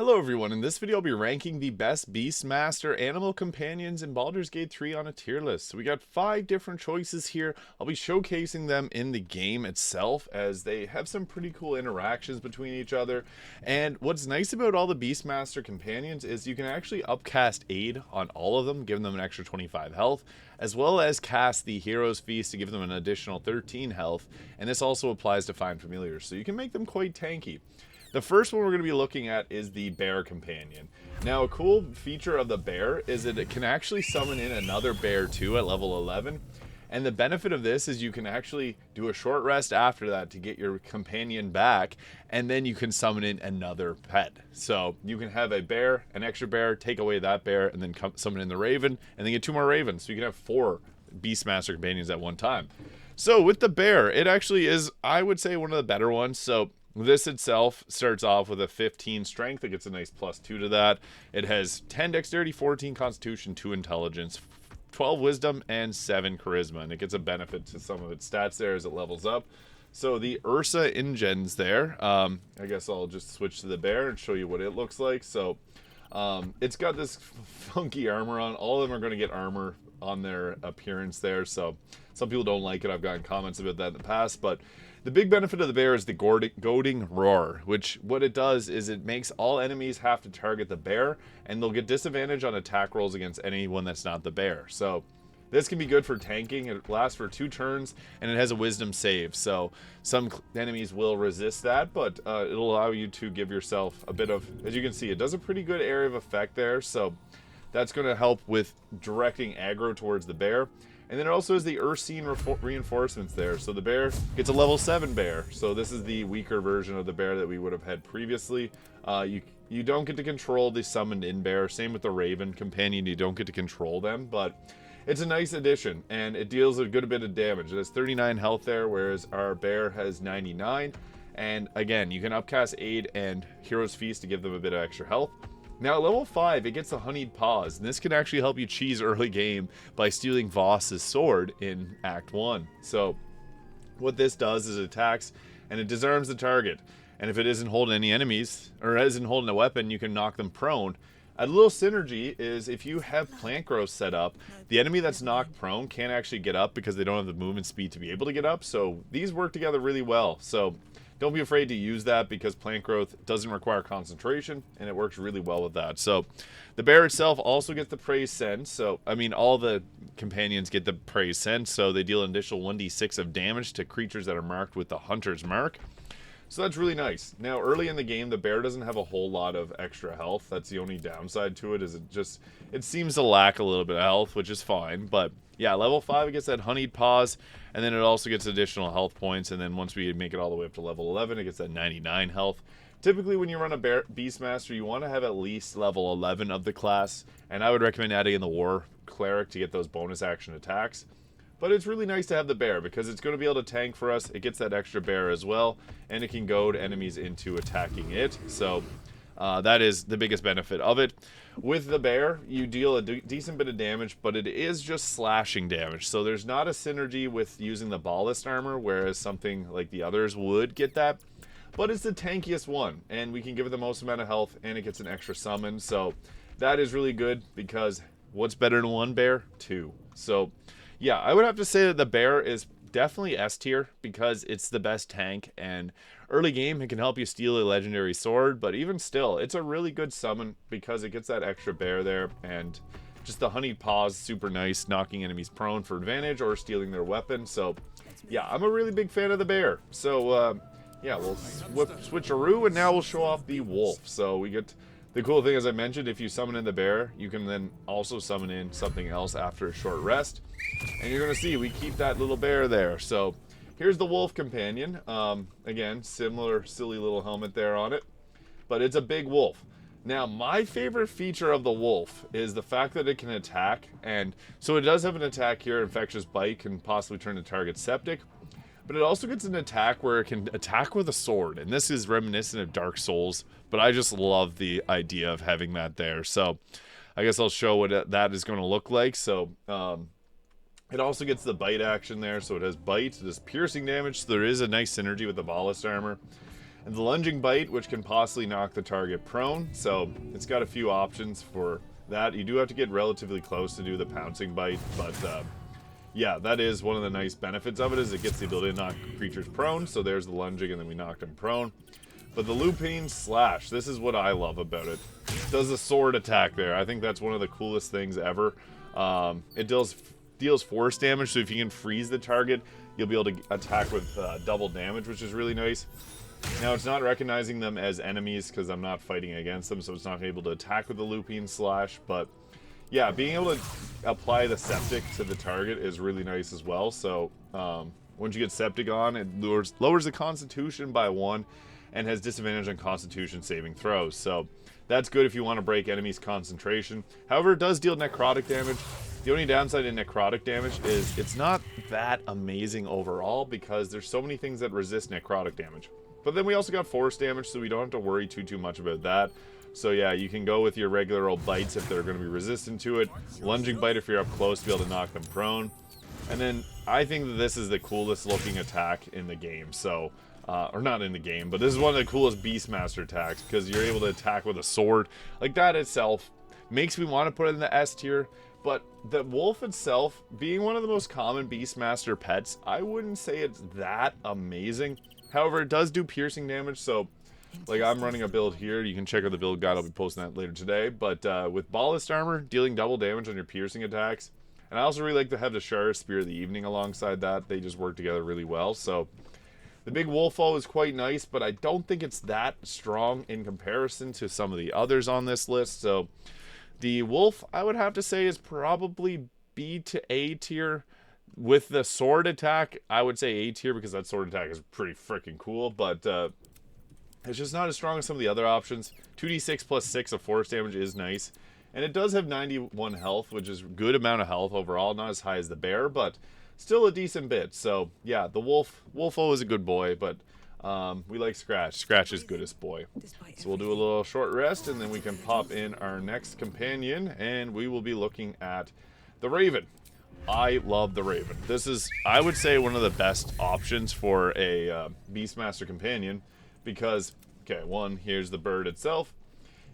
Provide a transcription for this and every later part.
Hello everyone, in this video I'll be ranking the best beastmaster animal companions in Baldur's Gate 3 on a tier list. So we got 5 different choices here. I'll be showcasing them in the game itself as they have some pretty cool interactions between each other. And what's nice about all the beastmaster companions is you can actually upcast aid on all of them, giving them an extra 25 health, as well as cast the Hero's Feast to give them an additional 13 health, and this also applies to Find Familiars, so you can make them quite tanky. The first one we're going to be looking at is the bear companion. Now, a cool feature of the bear is that it can actually summon in another bear too at level 11. And the benefit of this is you can actually do a short rest after that to get your companion back, and then you can summon in another pet. So you can have a bear, an extra bear, take away that bear, and then summon in the raven, and then get 2 more ravens. So you can have 4 beastmaster companions at one time. So with the bear, it actually is, I would say, one of the better ones. So this itself starts off with a 15 strength. It gets a nice +2 to that. It has 10 dexterity, 14 constitution, 2 intelligence, 12 wisdom, and 7 charisma. And it gets a benefit to some of its stats there as it levels up. So the Ursa Ingens there, I guess I'll just switch to the bear and show you what it looks like. So it's got this funky armor on. All of them are going to get armor on their appearance there. So some people don't like it. I've gotten comments about that in the past, but the big benefit of the bear is the goading roar, which what it does is it makes all enemies have to target the bear, and they'll get disadvantage on attack rolls against anyone that's not the bear. So this can be good for tanking. It lasts for 2 turns, and it has a wisdom save. So some enemies will resist that, but it'll allow you to give yourself a bit of, as you can see, it does a pretty good area of effect there. So that's going to help with directing aggro towards the bear. And then it also has the Ursine reinforcements there. So the bear gets a level 7 bear. So this is the weaker version of the bear that we would have had previously. You don't get to control the summoned in bear. Same with the raven companion. You don't get to control them. But it's a nice addition. And it deals a good bit of damage. It has 39 health there, whereas our bear has 99. And again, you can upcast aid and Hero's Feast to give them a bit of extra health. Now at level 5, it gets a honeyed paws, and this can actually help you cheese early game by stealing Voss's sword in Act 1. So what this does is it attacks, and it disarms the target. And if it isn't holding any enemies, or isn't holding a weapon, you can knock them prone. A little synergy is if you have plant growth set up, the enemy that's knocked prone can't actually get up because they don't have the movement speed to be able to get up. So these work together really well. So don't be afraid to use that because plant growth doesn't require concentration, and it works really well with that. So the bear itself also gets the praise sense. So, I mean, all the companions get the praise sense, so they deal an additional 1d6 of damage to creatures that are marked with the hunter's mark. So that's really nice. Now, early in the game, the bear doesn't have a whole lot of extra health. That's the only downside to it, is it seems to lack a little bit of health, which is fine. But yeah, level 5, it gets that honeyed paws, and then it also gets additional health points. And then once we make it all the way up to level 11, it gets that 99 health. Typically, when you run a beastmaster, you want to have at least level 11 of the class, and I would recommend adding in the war cleric to get those bonus action attacks. But it's really nice to have the bear because it's going to be able to tank for us. It gets that extra bear as well, and it can goad enemies into attacking it. So that is the biggest benefit of it. With the bear, you deal a decent bit of damage, but it is just slashing damage. So there's not a synergy with using the ballast armor, whereas something like the others would get that. But it's the tankiest one, and we can give it the most amount of health, and it gets an extra summon. So that is really good because what's better than 1 bear? 2. So yeah, I would have to say that the bear is definitely S tier because it's the best tank, and early game it can help you steal a legendary sword, but even still, it's a really good summon because it gets that extra bear there, and just the honeyed paws, super nice, knocking enemies prone for advantage or stealing their weapon. So yeah, I'm a really big fan of the bear. So yeah, we'll switcheroo, and now we'll show off the wolf. So we get the cool thing, as I mentioned, if you summon in the bear, you can then also summon in something else after a short rest. And you're going to see we keep that little bear there. So here's the wolf companion. Again, similar silly little helmet there on it. But it's a big wolf. Now, my favorite feature of the wolf is the fact that it can attack. And so it does have an attack here. Infectious Bite can possibly turn the target septic. But it also gets an attack where it can attack with a sword. And this is reminiscent of Dark Souls. But I just love the idea of having that there. So I guess I'll show what that is going to look like. So it also gets the bite action there. So it has bite, it has piercing damage. So there is a nice synergy with the ballast armor. And the lunging bite, which can possibly knock the target prone. So it's got a few options for that. You do have to get relatively close to do the pouncing bite, but yeah, that is one of the nice benefits of it, is it gets the ability to knock creatures prone. So there's the lunging, and then we knocked him prone. But the lupine slash, this is what I love about it. It does a sword attack there. I think that's one of the coolest things ever. It deals force damage, so if you can freeze the target, you'll be able to attack with double damage, which is really nice. Now, it's not recognizing them as enemies because I'm not fighting against them, so it's not able to attack with the lupine slash. But yeah, being able to apply the septic to the target is really nice as well. So once you get septic on, it lowers the constitution by 1 and has disadvantage on constitution saving throws. So that's good if you want to break enemies' concentration. However, it does deal necrotic damage. The only downside in necrotic damage is it's not that amazing overall because there's so many things that resist necrotic damage. But then we also got force damage, so we don't have to worry too much about that. So yeah, you can go with your regular old bites if they're going to be resistant to it. Lunging bite if you're up close to be able to knock them prone. And then I think that this is the coolest looking attack in the game. So or not in the game, but this is one of the coolest beastmaster attacks because you're able to attack with a sword. Like, that itself makes me want to put it in the S tier. But the wolf itself, being one of the most common beastmaster pets, I wouldn't say it's that amazing. However, it does do piercing damage, so like I'm running a build here. You can check out the build guide. I'll be posting that later today. But with ballast armor, dealing double damage on your piercing attacks. And I also really like to have the Shara Spear of the Evening alongside that. They just work together really well. So the big wolfo is quite nice, but I don't think it's that strong in comparison to some of the others on this list. So the wolf, I would have to say, is probably B to A tier. With the sword attack, I would say A tier because that sword attack is pretty freaking cool, but it's just not as strong as some of the other options. 2d6 plus 6 of force damage is nice, and it does have 91 health, which is a good amount of health overall. Not as high as the bear, but still a decent bit. So yeah, the wolfo is a good boy, but we like Scratch. Scratch is goodest boy. So we'll do a little short rest, and then we can pop in our next companion, and we will be looking at the Raven. I love the Raven. This is, I would say, one of the best options for a Beastmaster companion because, okay, one, here's the bird itself.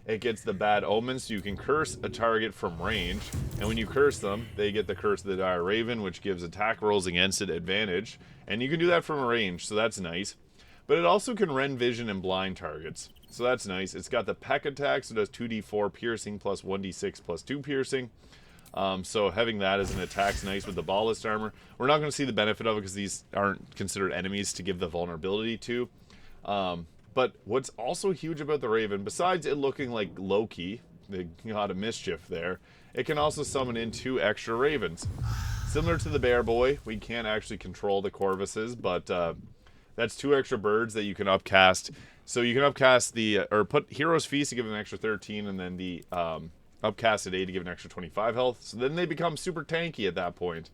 It gets the bad omen, so you can curse a target from range, and when you curse them, they get the Curse of the Dire Raven, which gives attack rolls against it advantage, and you can do that from a range, so that's nice. But it also can rend vision and blind targets, so that's nice. It's got the peck attack, so it does 2d4 piercing plus 1d6 plus 2 piercing. So having that as an attack's nice with the ballast armor. We're not going to see the benefit of it because these aren't considered enemies to give the vulnerability to. But what's also huge about the Raven, besides it looking like Loki, the god of mischief there, it can also summon in 2 extra Ravens. Similar to the Bear Boy, we can't actually control the Corvuses, but that's 2 extra birds that you can upcast. So you can upcast the, or put Hero's Feast to give an extra 13, and then the upcasted A to give an extra 25 health. So then they become super tanky at that point.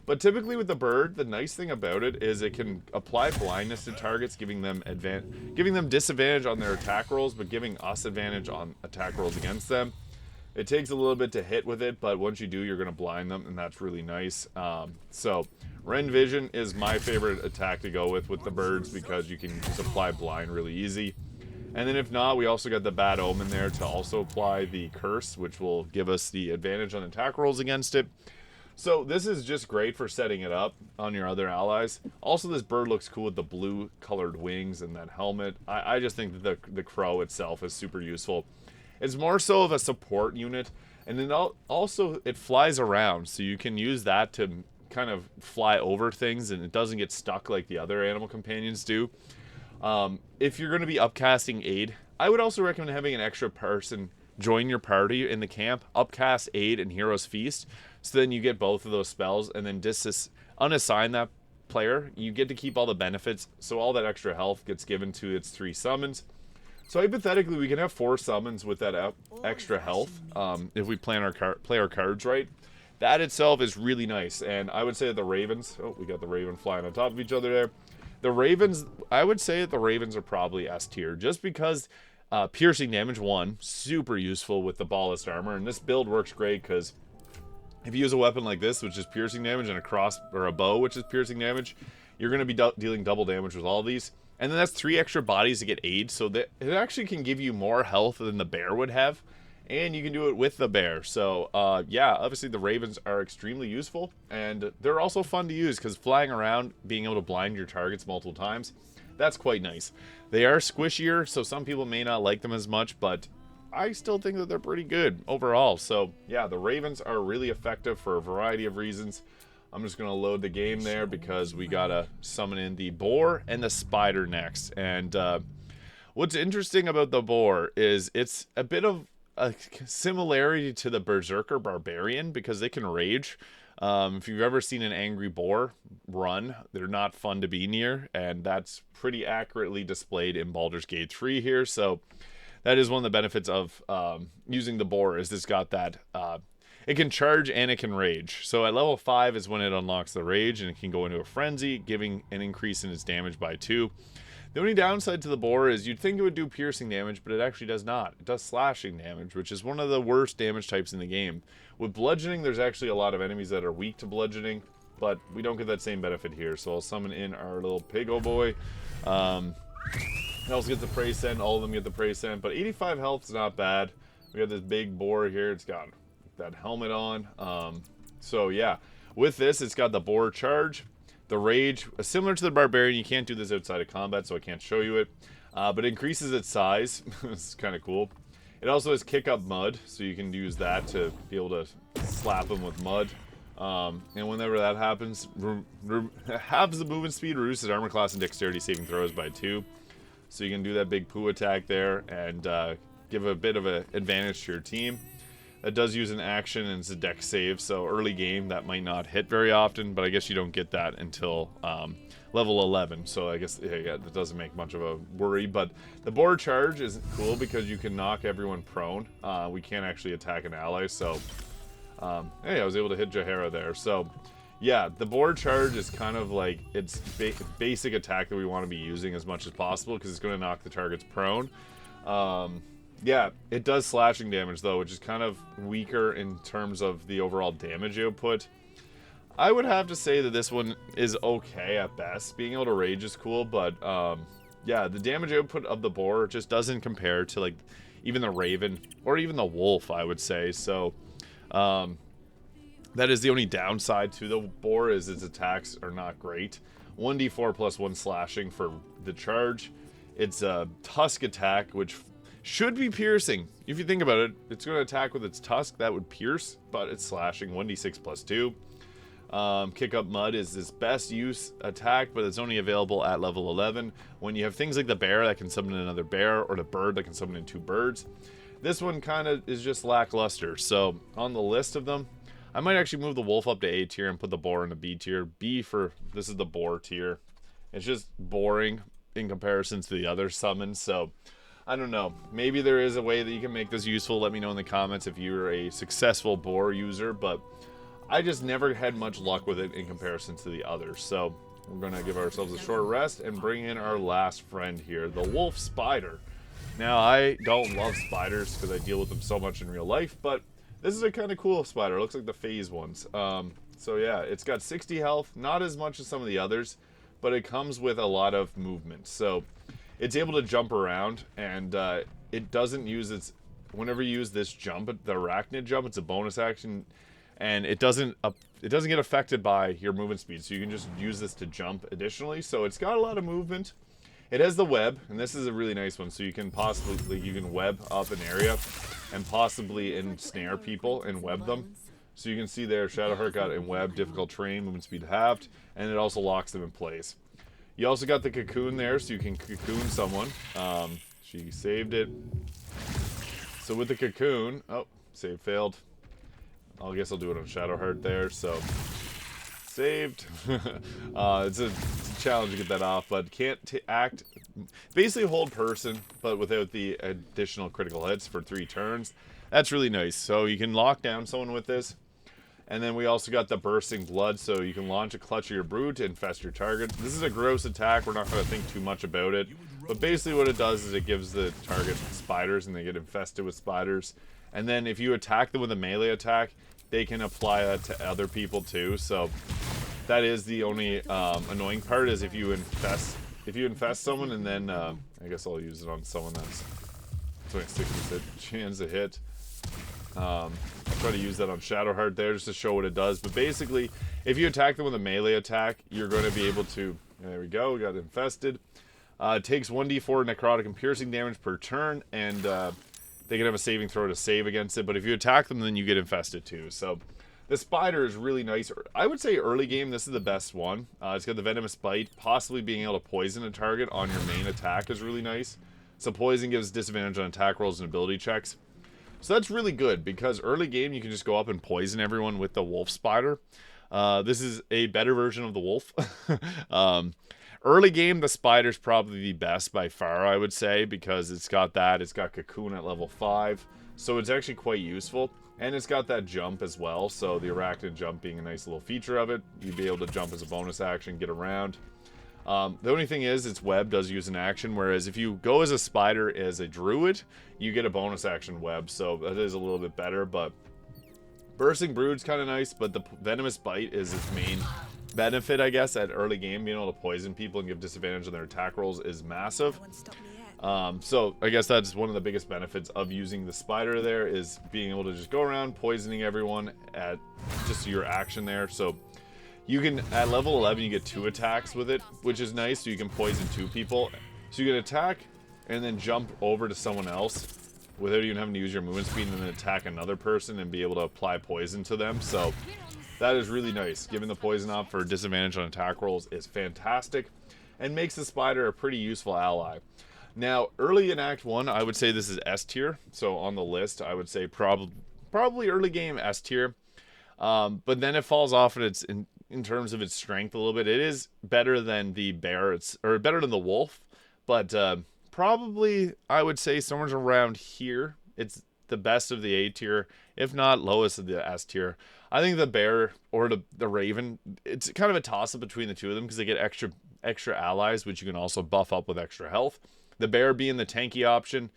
But typically with the bird, the nice thing about it is it can apply blindness to targets, giving them disadvantage on their attack rolls, but giving us advantage on attack rolls against them. It takes a little bit to hit with it, but once you do, you're going to blind them, and that's really nice. So Rend Vision is my favorite attack to go with the birds because you can just apply blind really easy. And then if not, we also got the Bad Omen there to also apply the Curse, which will give us the advantage on attack rolls against it. So this is just great for setting it up on your other allies. Also, this bird looks cool with the blue colored wings and that helmet. I just think that the crow itself is super useful. It's more so of a support unit, and then also it flies around, so you can use that to kind of fly over things, and it doesn't get stuck like the other animal companions do. If you're going to be upcasting Aid, I would also recommend having an extra person join your party in the camp, upcast Aid and Hero's Feast, so then you get both of those spells, and then unassign that player. You get to keep all the benefits, so all that extra health gets given to its 3 summons. So hypothetically, we can have 4 summons with that extra health if we play our cards right. That itself is really nice, and I would say that the Ravens... Oh, we got the Raven flying on top of each other there. The Ravens, I would say that the Ravens are probably S tier, just because piercing damage, 1, super useful with the ballast armor, and this build works great because if you use a weapon like this, which is piercing damage, and a cross or a bow, which is piercing damage, you're going to be dealing double damage with all these. And then that's 3 extra bodies to get aid, so that it actually can give you more health than the bear would have. And you can do it with the bear. So, yeah, obviously the ravens are extremely useful. And they're also fun to use because flying around, being able to blind your targets multiple times, that's quite nice. They are squishier, so some people may not like them as much, but I still think that they're pretty good overall. So, yeah, the ravens are really effective for a variety of reasons. I'm just going to load the game there because we got to summon in the boar and the spider next. And what's interesting about the boar is it's a bit of a similarity to the berserker barbarian because they can rage. If you've ever seen an angry boar run, they're not fun to be near. And that's pretty accurately displayed in Baldur's Gate 3 here. So that is one of the benefits of using the boar is it's got that... it can charge and it can rage. So at level 5 is when it unlocks the rage and it can go into a frenzy, giving an increase in its damage by 2. The only downside to the boar is you'd think it would do piercing damage, but it actually does not. It does slashing damage, which is one of the worst damage types in the game. With bludgeoning, there's actually a lot of enemies that are weak to bludgeoning, but we don't get that same benefit here. So I'll summon in our little pig-o boy. He also gets the prey scent. All of them get the prey scent, but 85 health is not bad. We got this big boar here. It's got that helmet on. So yeah, with this, it's got the boar charge, the rage, similar to the barbarian. You can't do this outside of combat, so I can't show you it, but it increases its size. It's kind of cool. It also has kick up mud, so you can use that to be able to slap them with mud. And whenever that happens, halves the movement speed, reduces armor class and dexterity saving throws by 2. So you can do that big poo attack there and give a bit of an advantage to your team. That does use an action and it's a dex save, so early game that might not hit very often, but I guess you don't get that until level 11, so I guess yeah, that doesn't make much of a worry. But the boar charge is cool because you can knock everyone prone. We can't actually attack an ally, so hey, I was able to hit Jahara there. So yeah, the boar charge is kind of like its basic attack that we want to be using as much as possible because it's going to knock the targets prone. Yeah, it does slashing damage though, which is kind of weaker in terms of the overall damage output. I would have to say that this one is okay at best. Being able to rage is cool, but yeah, the damage output of the boar just doesn't compare to like even the raven or even the wolf, I would say. So that is the only downside to the boar is its attacks are not great. 1d4 plus 1 slashing for the charge. It's a tusk attack, which should be piercing. If you think about it, it's going to attack with its tusk. That would pierce, but it's slashing. 1d6 plus 2. Kick up mud is this best use attack, but it's only available at level 11. When you have things like the bear that can summon another bear, or the bird that can summon in 2 birds. This one kind of is just lackluster. So on the list of them, I might actually move the wolf up to A tier and put the boar in the B tier. B for, this is the boar tier. It's just boring in comparison to the other summons, so I don't know. Maybe there is a way that you can make this useful. Let me know in the comments if you're a successful boar user, but I just never had much luck with it in comparison to the others. So we're going to give ourselves a short rest and bring in our last friend here, the wolf spider. Now, I don't love spiders because I deal with them so much in real life, but this is a kind of cool spider. It looks like the phase ones. So yeah, it's got 60 health, not as much as some of the others, but it comes with a lot of movement. So it's able to jump around, and it doesn't use its... Whenever you use this jump, the arachnid jump, it's a bonus action, and it doesn't get affected by your movement speed, so you can just use this to jump additionally. So it's got a lot of movement. It has the web, and this is a really nice one, so you can possibly, you can web up an area and possibly ensnare people and web them. So you can see there, Shadowheart got in web, difficult terrain, movement speed halved, and it also locks them in place. You also got the cocoon there, so you can cocoon someone. She saved it. So with the cocoon... Oh, save failed. I guess I'll do it on Shadowheart there, so... Saved. It's a challenge to get that off, but can't act... Basically hold person, but without the additional critical hits for 3 turns. That's really nice. So you can lock down someone with this. And then we also got the bursting blood, so you can launch a clutch of your brood to infest your target. This is a gross attack. We're not going to think too much about it. But basically what it does is it gives the target spiders, and they get infested with spiders. And then if you attack them with a melee attack, they can apply that to other people too. So that is the only annoying part, is if you if you infest someone and then, I guess I'll use it on someone that's 60% chance to hit. I'll try to use that on Shadowheart there just to show what it does. But basically, if you attack them with a melee attack, you're going to be able to... There we go, we got infested. It takes 1d4 necrotic and piercing damage per turn, and they can have a saving throw to save against it. But if you attack them, then you get infested too. So the spider is really nice. I would say early game, this is the best one. It's got the venomous bite. Possibly being able to poison a target on your main attack is really nice. So poison gives disadvantage on attack rolls and ability checks. So that's really good, because early game you can just go up and poison everyone with the wolf spider. This is a better version of the wolf. Early game, the spider's probably the best by far, I would say, because it's got that. It's got cocoon at level 5, so it's actually quite useful. And it's got that jump as well, so the arachnid jump being a nice little feature of it. You'd be able to jump as a bonus action, get around. The only thing is, its web does use an action, whereas if you go as a spider as a druid, you get a bonus action web, so that is a little bit better. But bursting brood's kind of nice, but the venomous bite is its main benefit, I guess, at early game. Being able to poison people and give disadvantage on their attack rolls is massive. So I guess that's one of the biggest benefits of using the spider there, is being able to just go around poisoning everyone at just your action there. So you can, at level 11, you get 2 attacks with it, which is nice, so you can poison 2 people. So you can attack and then jump over to someone else without even having to use your movement speed, and then attack another person and be able to apply poison to them. So that is really nice. Giving the poison up for disadvantage on attack rolls is fantastic, and makes the spider a pretty useful ally. Now, early in Act 1, I would say this is S tier. So on the list, I would say probably early game S tier. But then it falls off in terms of its strength a little bit. It is better than the bear, or better than the wolf, but probably I would say somewhere around here. It's the best of the A tier, if not lowest of the S tier. I think the bear or the raven, it's kind of a toss-up between the two of them, because they get extra allies, which you can also buff up with extra health. The bear being the tanky option,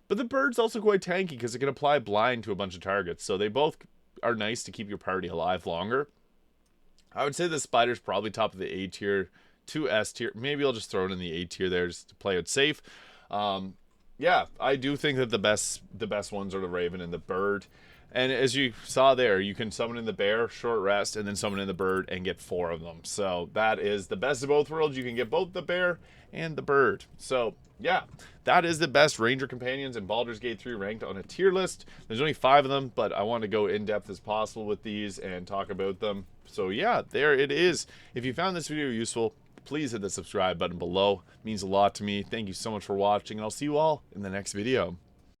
but the bird's also quite tanky because it can apply blind to a bunch of targets. So they both are nice to keep your party alive longer. I would say the spider's probably top of the A tier to S tier. Maybe I'll just throw it in the A tier there just to play it safe. Yeah, I do think that the best ones are the raven and the bird. And as you saw there, you can summon in the bear, short rest, and then summon in the bird and get 4 of them. So that is the best of both worlds. You can get both the bear and the bird. So yeah, that is the best ranger companions in Baldur's Gate 3 ranked on a tier list. There's only 5 of them, but I want to go in depth as possible with these and talk about them. So yeah, there it is. If you found this video useful, please hit the subscribe button below. It means a lot to me. Thank you so much for watching, and I'll see you all in the next video.